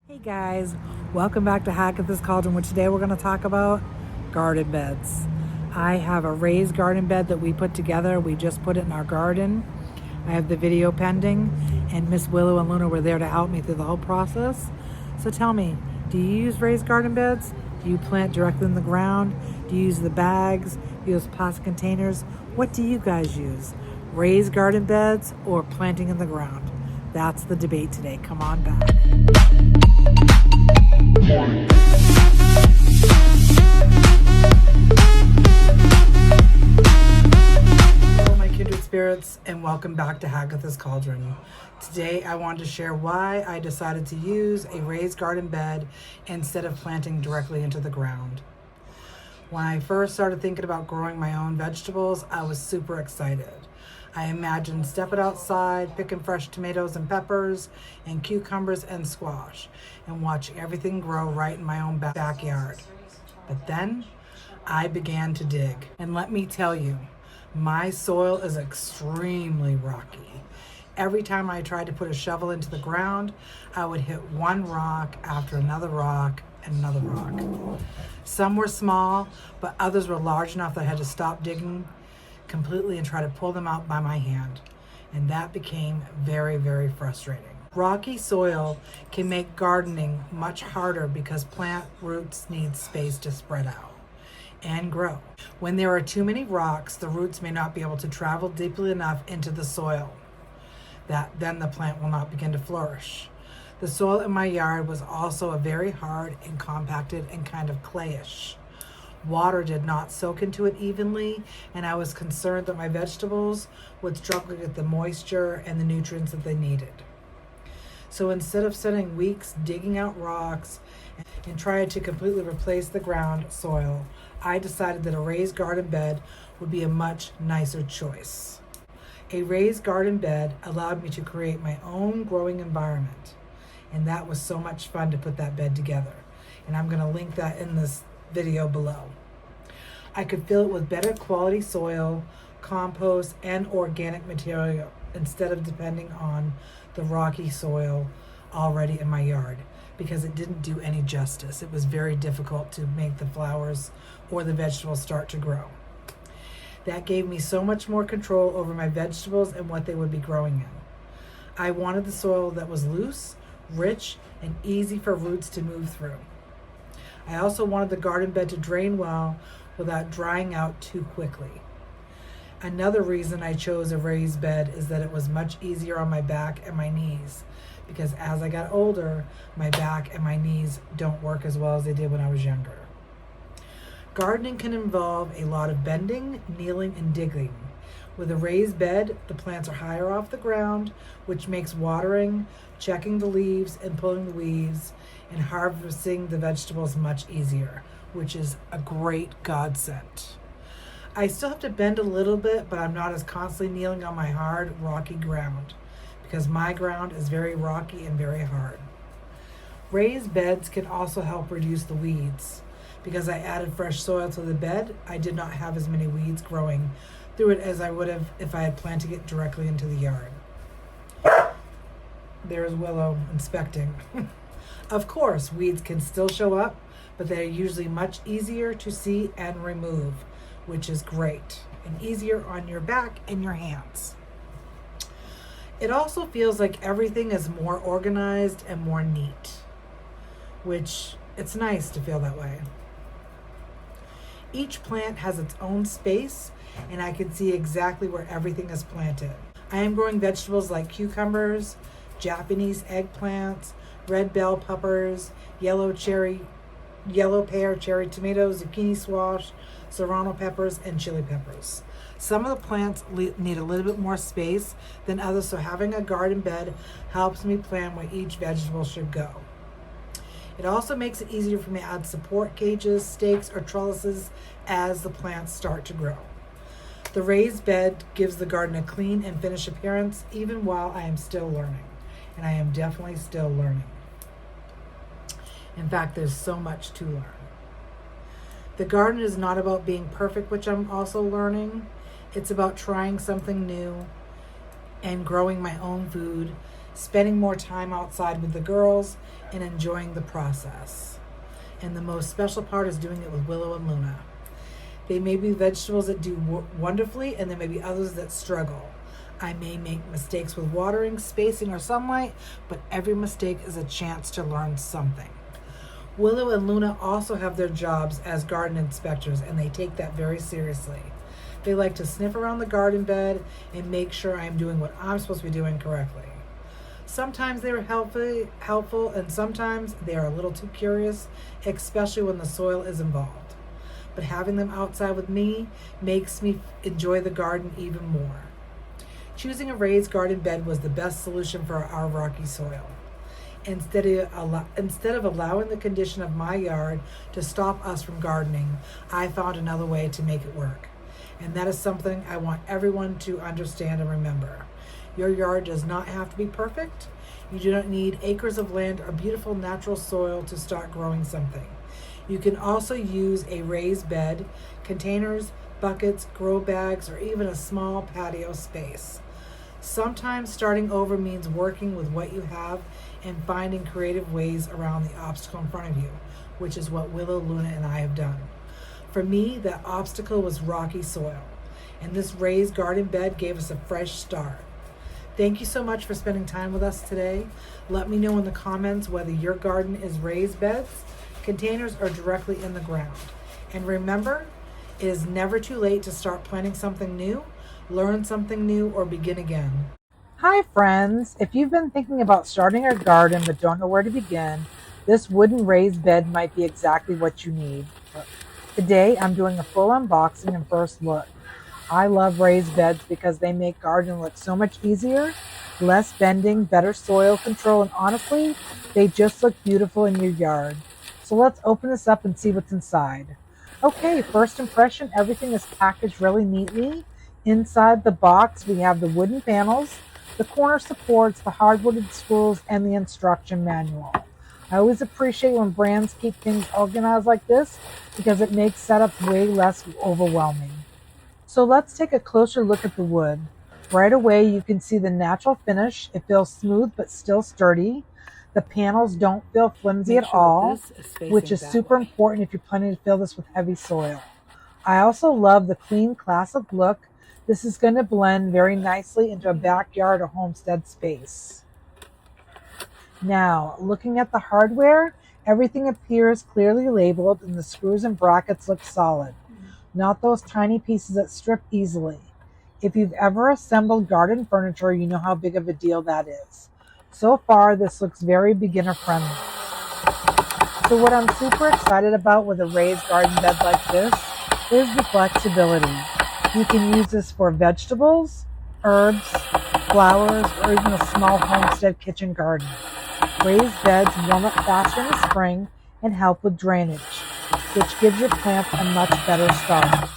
Hey guys, welcome back to Hagatha's Cauldron, where today we're going to talk about garden beds. I have a raised garden bed that we put together. We just put it in our garden. I have the video pending, and Miss Willow and Luna were there to help me through the whole process. So tell me, do you use raised garden beds? Do you plant directly in the ground? Do you use the bags? Do you use plastic containers? What do you guys use? Raised garden beds or planting in the ground? That's the debate today. Come on back. Hello, my kindred spirits, and welcome back to Hagatha's Cauldron. Today I wanted to share why I decided to use a raised garden bed instead of planting directly into the ground. When I first started thinking about growing my own vegetables, I was super excited. I imagined stepping outside, picking fresh tomatoes and peppers and cucumbers and squash, and watching everything grow right in my own backyard. But then I began to dig. And let me tell you, my soil is extremely rocky. Every time I tried to put a shovel into the ground, I would hit one rock after another rock and another rock. Some were small, but others were large enough that I had to stop digging completely and try to pull them out by my hand. And that became very, very frustrating. Rocky soil can make gardening much harder because plant roots need space to spread out and grow. When there are too many rocks, the roots may not be able to travel deeply enough into the soil. Then the plant will not begin to flourish. The soil in my yard was also a very hard and compacted and kind of clayish. Water did not soak into it evenly, and I was concerned that my vegetables would struggle to get the moisture and the nutrients that they needed. So instead of spending weeks digging out rocks and trying to completely replace the ground soil, I decided that a raised garden bed would be a much nicer choice. A raised garden bed allowed me to create my own growing environment, and that was so much fun to put that bed together. And I'm going to link that in this video below. I could fill it with better quality soil, compost, and organic material instead of depending on the rocky soil already in my yard, because it didn't do any justice. It was very difficult to make the flowers or the vegetables start to grow. That gave me so much more control over my vegetables and what they would be growing in. I wanted the soil that was loose, rich, and easy for roots to move through. I also wanted the garden bed to drain well without drying out too quickly. Another reason I chose a raised bed is that it was much easier on my back and my knees, because as I got older, my back and my knees don't work as well as they did when I was younger. Gardening can involve a lot of bending, kneeling, and digging. With a raised bed, the plants are higher off the ground, which makes watering, checking the leaves, and pulling the weeds, and harvesting the vegetables much easier, which is a great godsend. I still have to bend a little bit, but I'm not as constantly kneeling on my hard, rocky ground, because my ground is very rocky and very hard. Raised beds can also help reduce the weeds. Because I added fresh soil to the bed, I did not have as many weeds growing through it as I would have if I had planted it directly into the yard. There's Willow inspecting. Of course, weeds can still show up, but they're usually much easier to see and remove, which is great, and easier on your back and your hands. It also feels like everything is more organized and more neat, which it's nice to feel that way. Each plant has its own space, and I can see exactly where everything is planted. I am growing vegetables like cucumbers, Japanese eggplants, red bell peppers, yellow pear cherry tomatoes, zucchini squash, serrano peppers, and chili peppers. Some of the plants need a little bit more space than others, so having a garden bed helps me plan where each vegetable should go. It also makes it easier for me to add support cages, stakes, or trellises as the plants start to grow. The raised bed gives the garden a clean and finished appearance even while I am still learning. And I am definitely still learning. In fact, there's so much to learn. The garden is not about being perfect, which I'm also learning. It's about trying something new and growing my own food, spending more time outside with the girls, and enjoying the process. And the most special part is doing it with Willow and Luna. They may be vegetables that do wonderfully, and there may be others that struggle. I may make mistakes with watering, spacing, or sunlight, but every mistake is a chance to learn something. Willow and Luna also have their jobs as garden inspectors, and they take that very seriously. They like to sniff around the garden bed and make sure I am doing what I'm supposed to be doing correctly. Sometimes they are helpful, and sometimes they are a little too curious, especially when the soil is involved. But having them outside with me makes me enjoy the garden even more. Choosing a raised garden bed was the best solution for our rocky soil. Instead of allowing the condition of my yard to stop us from gardening, I found another way to make it work. And that is something I want everyone to understand and remember. Your yard does not have to be perfect. You do not need acres of land or beautiful natural soil to start growing something. You can also use a raised bed, containers, buckets, grow bags, or even a small patio space. Sometimes starting over means working with what you have and finding creative ways around the obstacle in front of you, which is what Willow, Luna, and I have done. For me, that obstacle was rocky soil, and this raised garden bed gave us a fresh start. Thank you so much for spending time with us today. Let me know in the comments whether your garden is raised beds, containers, or directly in the ground. And remember, it is never too late to start planting something new, learn something new, or begin again. Hi friends, if you've been thinking about starting a garden but don't know where to begin, this wooden raised bed might be exactly what you need. Today I'm doing a full unboxing and first look. I love raised beds because they make gardening look so much easier, less bending, better soil control, and honestly, they just look beautiful in your yard. So let's open this up and see what's inside. Okay, first impression, everything is packaged really neatly. Inside the box, we have the wooden panels, the corner supports, the hardwood spools, and the instruction manual. I always appreciate when brands keep things organized like this because it makes setup way less overwhelming. So let's take a closer look at the wood. Right away, you can see the natural finish. It feels smooth but still sturdy. The panels don't feel flimsy at all, which is super important if you're planning to fill this with heavy soil. I also love the clean, classic look. This is going to blend very nicely into a backyard or homestead space. Now, looking at the hardware, everything appears clearly labeled and the screws and brackets look solid. Not those tiny pieces that strip easily. If you've ever assembled garden furniture, you know how big of a deal that is. So far, this looks very beginner friendly. So what I'm super excited about with a raised garden bed like this is the flexibility. You can use this for vegetables, herbs, flowers, or even a small homestead kitchen garden. Raised beds warm up faster in the spring and help with drainage, which gives your plants a much better start.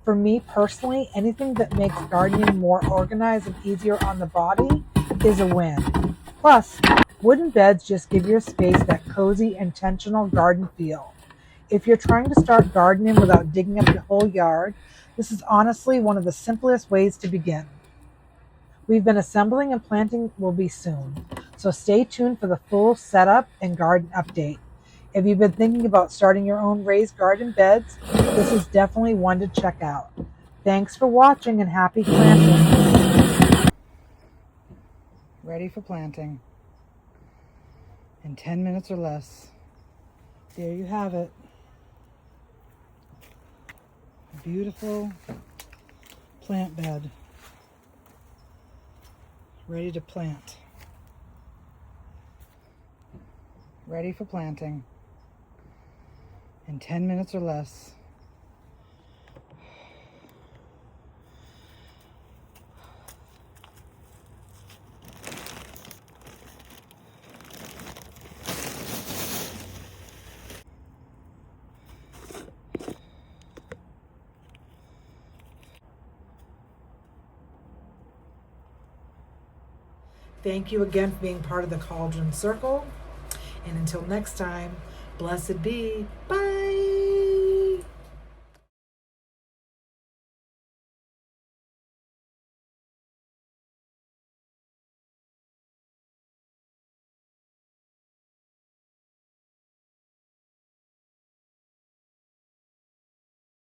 For me personally, anything that makes gardening more organized and easier on the body is a win. Plus, wooden beds just give your space that cozy, intentional garden feel. If you're trying to start gardening without digging up your whole yard, this is honestly one of the simplest ways to begin. We've been assembling and planting will be soon, so stay tuned for the full setup and garden update. If you've been thinking about starting your own raised garden beds, this is definitely one to check out. Thanks for watching and happy planting. Ready for planting in 10 minutes or less. There you have it. A beautiful plant bed. Ready to plant. Ready for planting in 10 minutes or less. Thank you again for being part of the Cauldron Circle. And until next time, blessed be. Bye.